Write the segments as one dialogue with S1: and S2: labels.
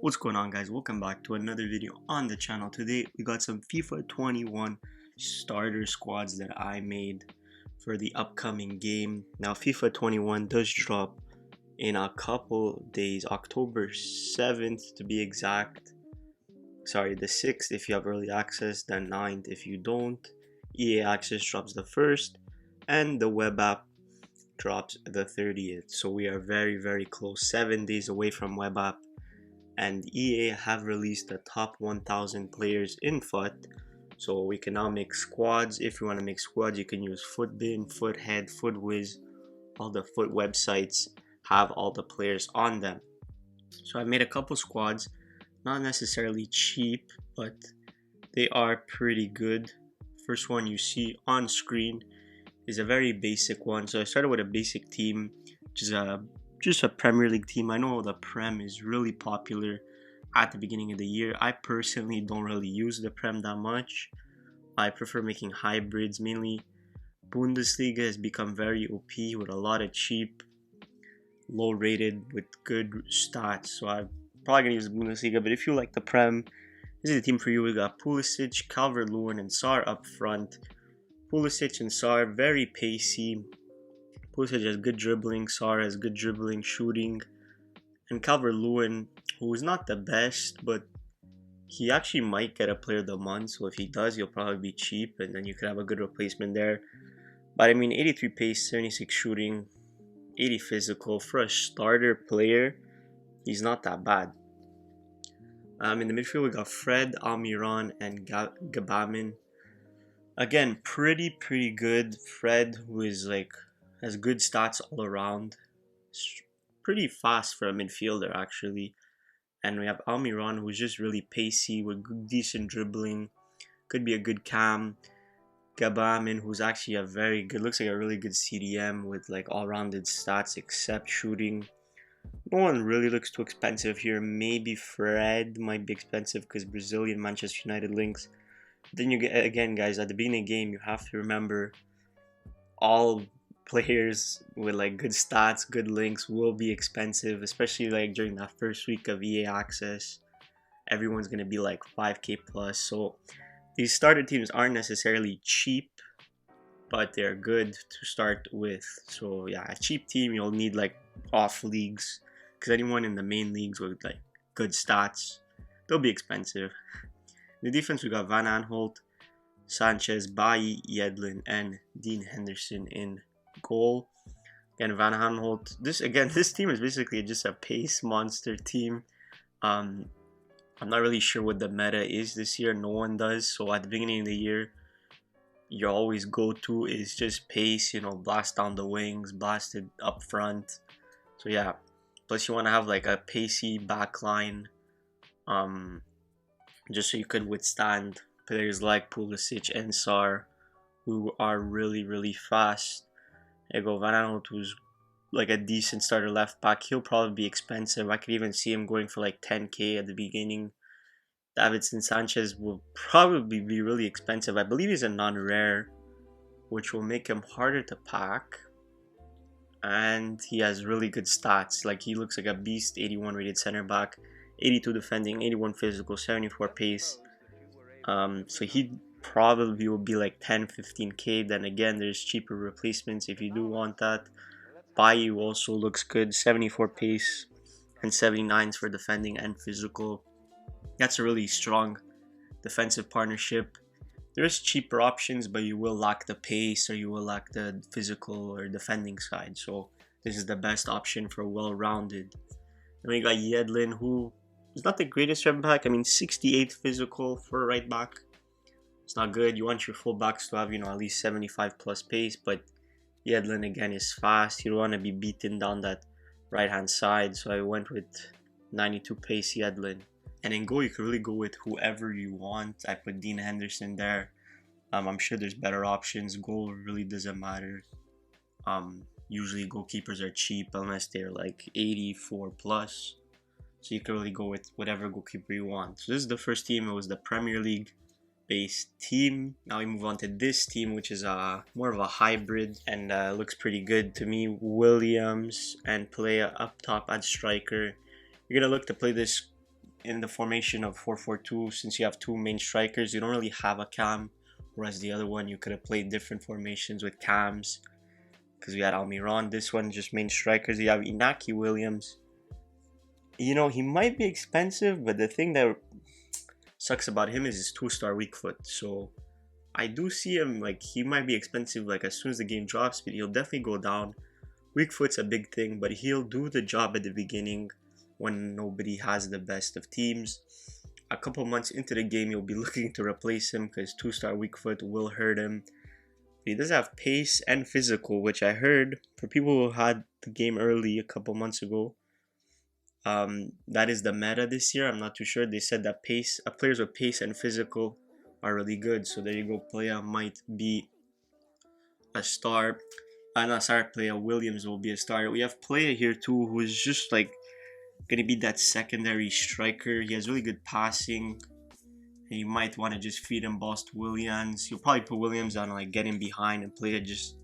S1: What's going on, guys? Welcome back to another video on the channel. Today we got some FIFA 21 starter squads that I made for the upcoming game. Now FIFA 21 does drop in a couple days, October 7th to be exact. Sorry, the 6th if you have early access, the 9th if you don't. EA access drops the 1st and the web app drops the 30th. So we are very close, 7 days away from web app. And EA have released the top 1000 players in FUT, so we can now make squads. If you want to make squads, you can use Footbin, Foothead, Footwiz. All the FUT websites have all the players on them. So I made a couple squads, not necessarily cheap, but they are pretty good. First one you see on screen is a very basic one. So I started with a basic team, which is just a Premier League team. I know the Prem is really popular at the beginning of the year. I personally don't really use the Prem that much. I prefer making hybrids mainly. Bundesliga has become very OP with a lot of cheap, low rated with good stats. So I'm probably gonna use the Bundesliga. But if you like the Prem, this is the team for you. We got Pulisic, Calvert-Lewin, and Sarr up front. Pulisic and Sarr very pacey. Pulisic has good dribbling, Sarr has good dribbling, shooting, and Calvert-Lewin, who is not the best, but he actually might get a player of the month, so if he does, he'll probably be cheap, and then you could have a good replacement there. But I mean, 83 pace, 76 shooting, 80 physical, for a starter player, he's not that bad. In the midfield, we got Fred, Almiron, and Gabamin. Again, pretty good. Fred, who is has good stats all around. It's pretty fast for a midfielder actually. And we have Almiron, who's just really pacey with decent dribbling. Could be a good cam. Gabamin, who's actually a very good, looks like a really good CDM with all-rounded stats except shooting. No one really looks too expensive here. Maybe Fred might be expensive because Brazilian Manchester United links. Then you get, again guys, at the beginning of the game you have to remember all players with good stats, good links will be expensive, especially during that first week of EA access. Everyone's gonna be 5k plus. So these starter teams aren't necessarily cheap, but they're good to start with. So yeah, a cheap team you'll need off leagues, because anyone in the main leagues with good stats, they'll be expensive. In the defense we got Van Aanholt, Sanchez, Bailly, Yedlin, and Dean Henderson in goal. Again, Van Aanholt. This team is basically just a pace monster team. I'm not really sure what the meta is this year. No one does. So at the beginning of the year, your always go-to is just pace. Blast down the wings, blast it up front. So yeah. Plus you want to have a pacey back line, just so you could withstand players like Pulisic and Sarr, who are really fast. There you go, Van Aanholt, who's a decent starter left back. He'll probably be expensive. I could even see him going for 10k at the beginning. Davinson Sanchez will probably be really expensive. I believe he's a non-rare, which will make him harder to pack. And he has really good stats. He looks like a beast. 81 rated center back, 82 defending, 81 physical, 74 pace. So he probably will be 10-15k. Then again, there's cheaper replacements if you do want that. Bailly also looks good, 74 pace and 79s for defending and physical. That's a really strong defensive partnership. There's cheaper options, but you will lack the pace or you will lack the physical or defending side. So this is the best option for well-rounded. Then we got Yedlin, who is not the greatest right back. I mean, 68 physical for a right back. It's not good. You want your fullbacks to have, at least 75 plus pace, but Yedlin again is fast. You don't want to be beaten down that right hand side. So I went with 92 pace Yedlin. And in goal, you can really go with whoever you want. I put Dean Henderson there. I'm sure there's better options. Goal really doesn't matter. Usually goalkeepers are cheap unless they're 84 plus. So you can really go with whatever goalkeeper you want. So this is the first team. It was the Premier League based team. Now we move on to this team, which is more of a hybrid and looks pretty good to me. Williams and Playa up top at striker. You're gonna look to play this in the formation of 4-4-2, since you have two main strikers, you don't really have a cam, whereas the other one you could have played different formations with cams because we had Almiron. This one just main strikers. You have Inaki Williams. You know, he might be expensive, but the thing that sucks about him is his 2-star weak foot. So I do see him, like, he might be expensive like as soon as the game drops, but he'll definitely go down. Weak foot's a big thing, but he'll do the job at the beginning when nobody has the best of teams. A couple months into the game, you'll be looking to replace him because 2-star weak foot will hurt him. He does have pace and physical, which I heard for people who had the game early a couple months ago. That is the meta this year. I'm not too sure. They said that players with pace and physical are really good. So there you go. Playa might be a star. Not sorry, Playa Williams will be a star. We have Playa here too, who is just like gonna be that secondary striker. He has really good passing. And you might want to just feed him balls to Williams. You'll probably put Williams on like getting behind and Playa just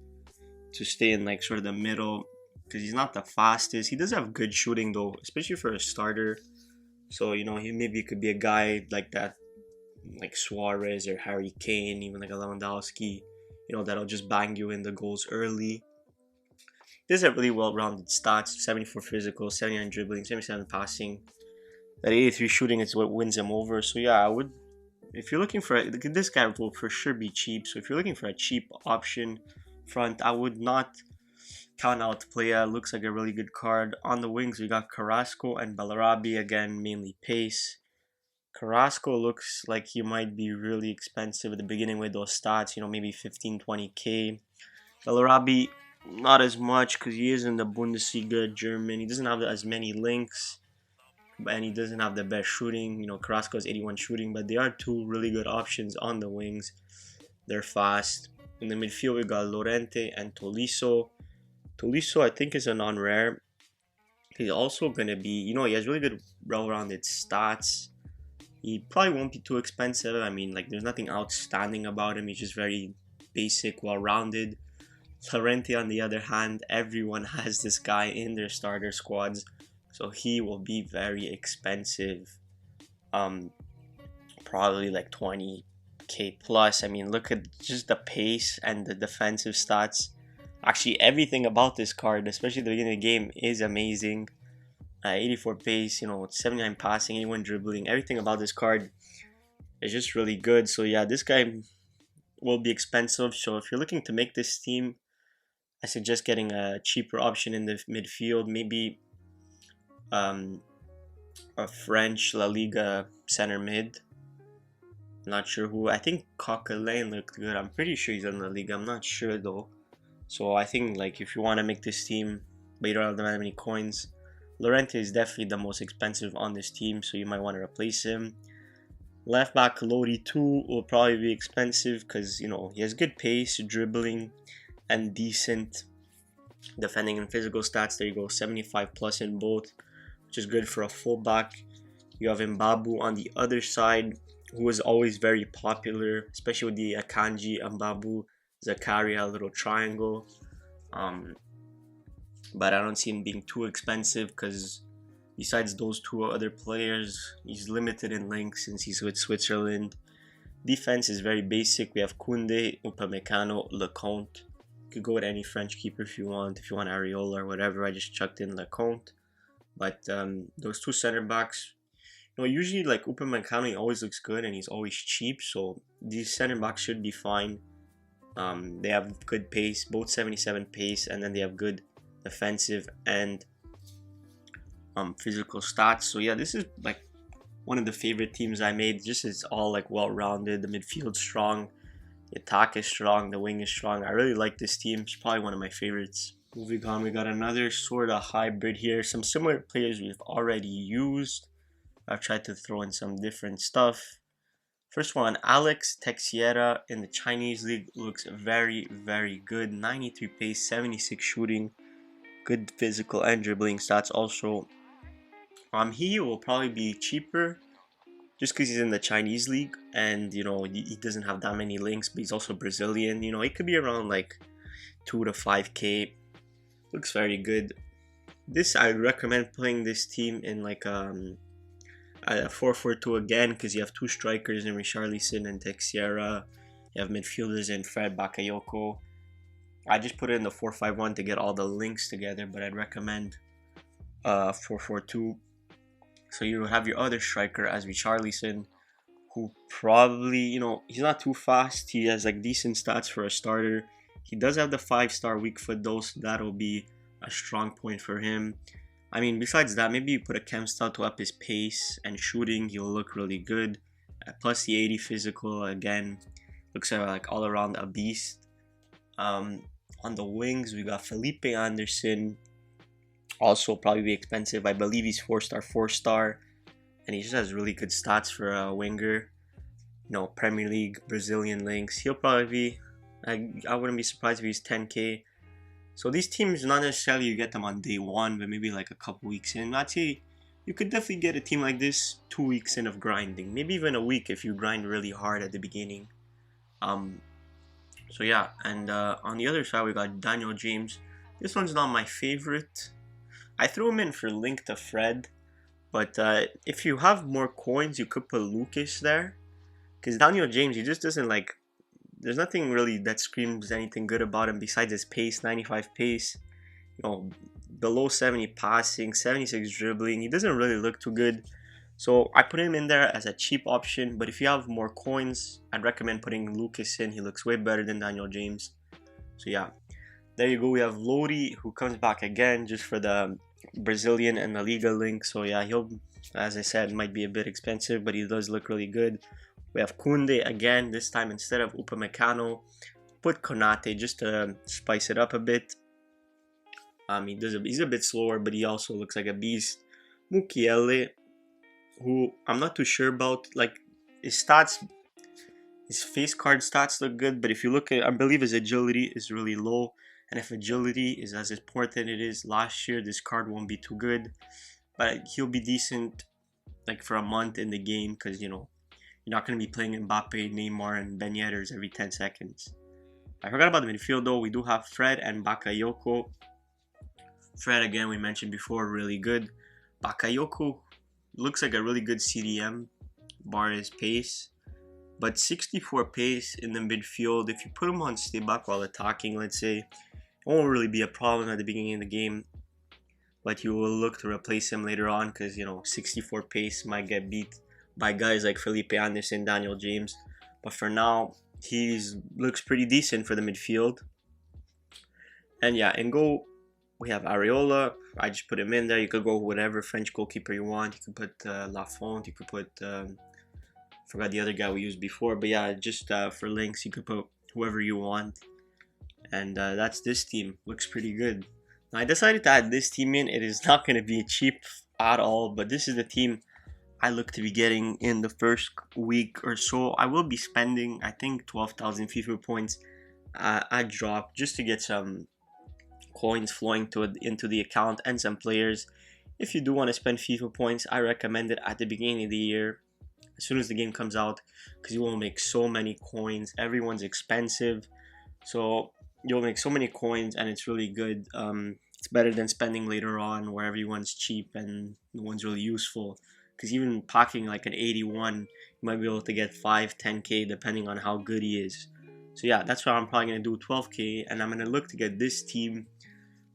S1: to stay in like sort of the middle, because he's not the fastest. He does have good shooting though, especially for a starter. So, you know, he maybe could be a guy like that, like Suarez or Harry Kane, even like a Lewandowski, you know, that'll just bang you in the goals early. He does have really well-rounded stats: 74 physical, 79 dribbling, 77 passing. That 83 shooting is what wins him over. So yeah, I would, if you're looking for this guy will for sure be cheap. So if you're looking for a cheap option front, I would not count out Playa. Looks like a really good card. On the wings, we got Carrasco and Bellarabi, again mainly pace. Carrasco looks like he might be really expensive at the beginning with those stats, you know, maybe 15-20k. Bellarabi, not as much because he is in the Bundesliga, German. He doesn't have as many links, and he doesn't have the best shooting. You know, Carrasco has 81 shooting, but they are two really good options on the wings. They're fast. In the midfield, we got Llorente and Tolisso. Tolisso, I think, is a non-rare. He's also going to be, you know, he has really good well-rounded stats. He probably won't be too expensive. I mean, like, there's nothing outstanding about him. He's just very basic, well-rounded. Llorente, on the other hand, everyone has this guy in their starter squads. So he will be very expensive. Probably like 20k plus. I mean, look at just the pace and the defensive stats. Actually, everything about this card, especially at the beginning of the game, is amazing. 84 pace, you know, 79 passing, 81 dribbling. Everything about this card is just really good. So yeah, this guy will be expensive. So if you're looking to make this team, I suggest getting a cheaper option in the midfield. Maybe a French La Liga center mid. Not sure who. I think Coquelin looked good. I'm pretty sure he's in La Liga. I'm not sure though. So I think, like, if you want to make this team but you don't have that many coins, Llorente is definitely the most expensive on this team, so you might want to replace him. Left back Lodi 2 will probably be expensive because, you know, he has good pace, dribbling, and decent defending and physical stats. There you go, 75 plus in both, which is good for a fullback. You have Mbabu on the other side, who is always very popular, especially with the Akanji, Mbabu, Zakaria, little triangle. But I don't see him being too expensive because besides those two other players, he's limited in links since he's with Switzerland. Defense is very basic. We have Koundé, Upamecano, Lecomte. You could go with any French keeper if you want. If you want Areola or whatever, I just chucked in Lecomte. But those two center backs, you know, usually like Upamecano, he always looks good and he's always cheap. So these center backs should be fine. They have good pace, both 77 pace, and then they have good defensive and physical stats. So yeah, this is like one of the favorite teams I made. Just it's all like well-rounded. The midfield's strong, the attack is strong, the wing is strong. I really like this team. It's probably one of my favorites. Moving on, we got another sort of hybrid here. Some similar players we've already used. I've tried to throw in some different stuff. First one, Alex Teixeira in the Chinese league looks very, very good. 93 pace, 76 shooting, good physical and dribbling stats also. He will probably be cheaper just because he's in the Chinese league and, you know, he doesn't have that many links, but he's also Brazilian. You know, it could be around like 2 to 5k. Looks very good. I would recommend playing this team in like a 4-4-2 again, because you have two strikers in Richarlison and Teixeira. You have midfielders in Fred, Bakayoko. I just put it in the 4-5-1 to get all the links together, but I'd recommend 4-4-2. So you have your other striker as Richarlison, who probably, he's not too fast. He has like decent stats for a starter. He does have the 5-star weak foot though, so that'll be a strong point for him. I mean, besides that, maybe you put a chem stout to up his pace and shooting. He'll look really good. Plus the 80 physical, again, looks like all around a beast. On the wings, we got Felipe Anderson. Also probably be expensive. I believe he's 4-star, 4-star. And he just has really good stats for a winger. Premier League, Brazilian links. He'll probably be, I wouldn't be surprised if he's 10k. So these teams, not necessarily you get them on day one, but maybe like a couple weeks in. I'd say you could definitely get a team like this 2 weeks in of grinding. Maybe even a week if you grind really hard at the beginning. So yeah, and on the other side we got Daniel James. This one's not my favorite. I threw him in for link to Fred. But if you have more coins, you could put Lucas there. Because Daniel James, he just doesn't there's nothing really that screams anything good about him besides his pace, 95 pace. Below 70 passing, 76 dribbling. He doesn't really look too good. So I put him in there as a cheap option. But if you have more coins, I'd recommend putting Lucas in. He looks way better than Daniel James. So yeah, there you go. We have Lodi, who comes back again just for the Brazilian and La Liga link. So yeah, he'll, as I said, might be a bit expensive, but he does look really good. We have Kunde again, this time instead of Upamecano, put Konate just to spice it up a bit. He's a bit slower, but he also looks like a beast. Mukiele, who I'm not too sure about, his stats, his face card stats look good, but if you look at, I believe his agility is really low. And if agility is as important it is last year, this card won't be too good. But he'll be decent for a month in the game, because you're not going to be playing Mbappe, Neymar, and Ben Yetters every 10 seconds. I forgot about the midfield though. We do have Fred and Bakayoko. Fred, again, we mentioned before, really good. Bakayoko looks like a really good CDM, bar his pace. But 64 pace in the midfield, if you put him on stay back while attacking, let's say, it won't really be a problem at the beginning of the game. But you will look to replace him later on, because 64 pace might get beat by guys like Felipe Anderson, Daniel James. But for now, he looks pretty decent for the midfield. And yeah, in goal, we have Areola. I just put him in there. You could go whatever French goalkeeper you want. You could put Lafont. You could put, forgot the other guy we used before. But yeah, just for links, you could put whoever you want. And that's this team. Looks pretty good. Now, I decided to add this team in. It is not going to be cheap at all, but this is the team I look to be getting in the first week or so. I will be spending, I think, 12,000 FIFA points at drop just to get some coins flowing into the account and some players. If you do want to spend FIFA points, I recommend it at the beginning of the year, as soon as the game comes out, because you will make so many coins. Everyone's expensive, so you'll make so many coins, and it's really good. It's better than spending later on where everyone's cheap and no one's really useful. Because even packing like an 81, you might be able to get 5-10k depending on how good he is. So yeah, that's why I'm probably going to do 12k, and I'm going to look to get this team.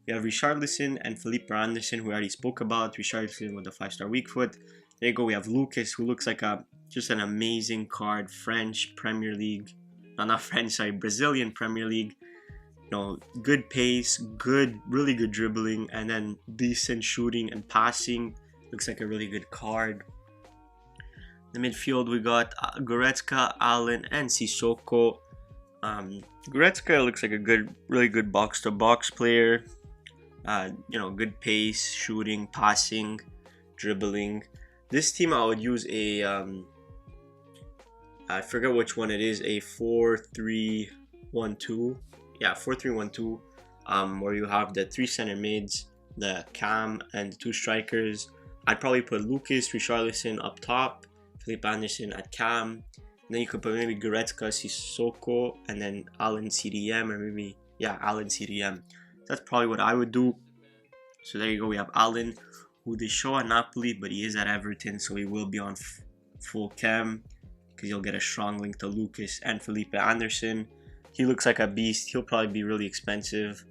S1: We have Richarlison and Felipe Anderson, who I already spoke about. Richarlison with the 5-star weak foot. There you go. We have Lucas, who looks like just an amazing card. French Premier League. No, not French, sorry. Brazilian Premier League. Good pace, really good dribbling, and then decent shooting and passing. Looks like a really good card. In the midfield, we got Goretzka, Allen, and Sissoko. Goretzka looks like a really good box-to-box player. Good pace, shooting, passing, dribbling. This team I would use a I forget which one it is, a 4-3-1-2. Yeah, 4-3-1-2. Where you have the 3 center mids, the cam, and the 2 strikers. I'd probably put Lucas, Richarlison up top, Felipe Anderson at cam, and then you could put maybe Goretzka, Sissoko, and then Allen CDM, or maybe, yeah, Allen CDM. That's probably what I would do. So there you go, we have Allen, who they show at Napoli, but he is at Everton, so he will be on full chem because he'll get a strong link to Lucas and Felipe Anderson. He looks like a beast. He'll probably be really expensive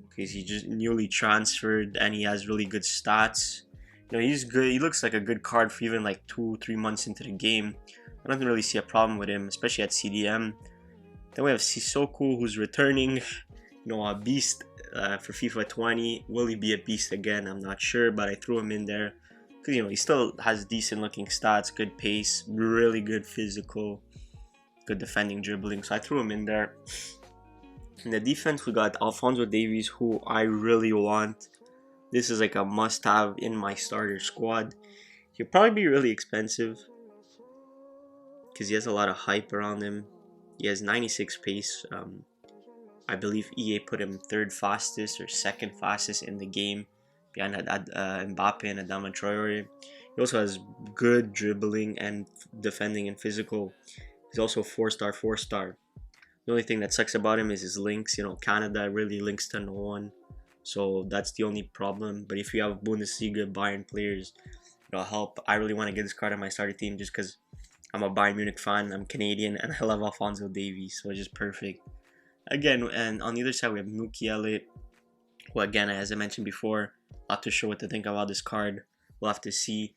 S1: because he just newly transferred and he has really good stats. You know, he's good. He looks like a good card for even like 2-3 months into the game. I don't really see a problem with him, especially at CDM. Then we have Sissoko, who's returning. You know, a beast for FIFA 20. Will he be a beast again? I'm not sure, but I threw him in there because, you know, he still has decent looking stats, good pace, really good physical, good defending, dribbling. So I threw him in there. In the defense, we got Alphonso Davies, who I really want. This is like a must-have in my starter squad. He'll probably be really expensive because he has a lot of hype around him. He has 96 pace. I believe EA put him third fastest or second fastest in the game behind Mbappe and Adama Traore. He also has good dribbling and defending and physical. He's also 4-star, 4-star. The only thing that sucks about him is his links. You know, Canada really links to no one. So that's the only problem. But if you have Bundesliga, Bayern players, it'll help. I really want to get this card on my starter team just because I'm a Bayern Munich fan, I'm Canadian, and I love Alphonso Davies, so it's just perfect. Again, and on the other side, we have Mukiele, who again, as I mentioned before, not too sure what to think about this card. We'll have to see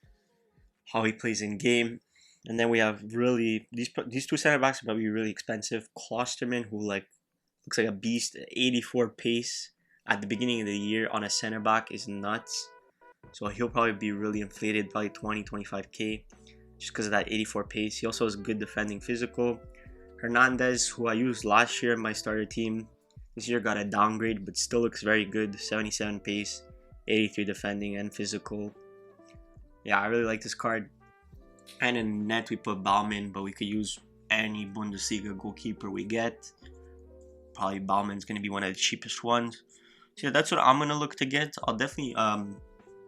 S1: how he plays in game. And then we have really, these two center backs are probably really expensive. Klosterman, who like looks like a beast, 84 pace at the beginning of the year on a center back is nuts. So he'll probably be really inflated, probably 20-25k. Just because of that 84 pace. He also has good defending physical. Hernandez, who I used last year in my starter team, this year got a downgrade but still looks very good. 77 pace, 83 defending and physical. Yeah, I really like this card. And in net we put Baumann, but we could use any Bundesliga goalkeeper we get. Probably Baumann's going to be one of the cheapest ones. So yeah, that's what I'm going to look to get. I'll definitely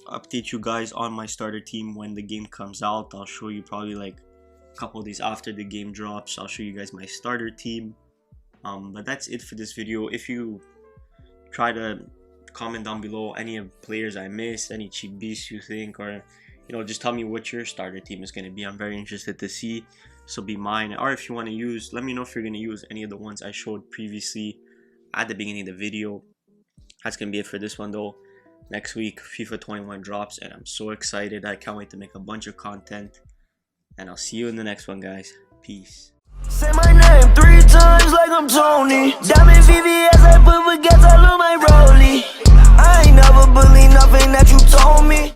S1: update you guys on my starter team when the game comes out. I'll show you probably like a couple of days after the game drops. I'll show you guys my starter team. But that's it for this video. If you try to comment down below any of the players I missed, any cheap beasts you think, or you know, just tell me what your starter team is going to be. I'm very interested to see. So be mine, or if you want to use, let me know if you're going to use any of the ones I showed previously at the beginning of the video. That's going to be it for this one though. Next week, FIFA 21 drops, and I'm so excited. I can't wait to make a bunch of content. And I'll see you in the next one, guys. Peace.
S2: Say my name 3 times like I'm Tony. Diamond VVS, I put baguettes all on my rollie. I ain't never believe nothing that you told me.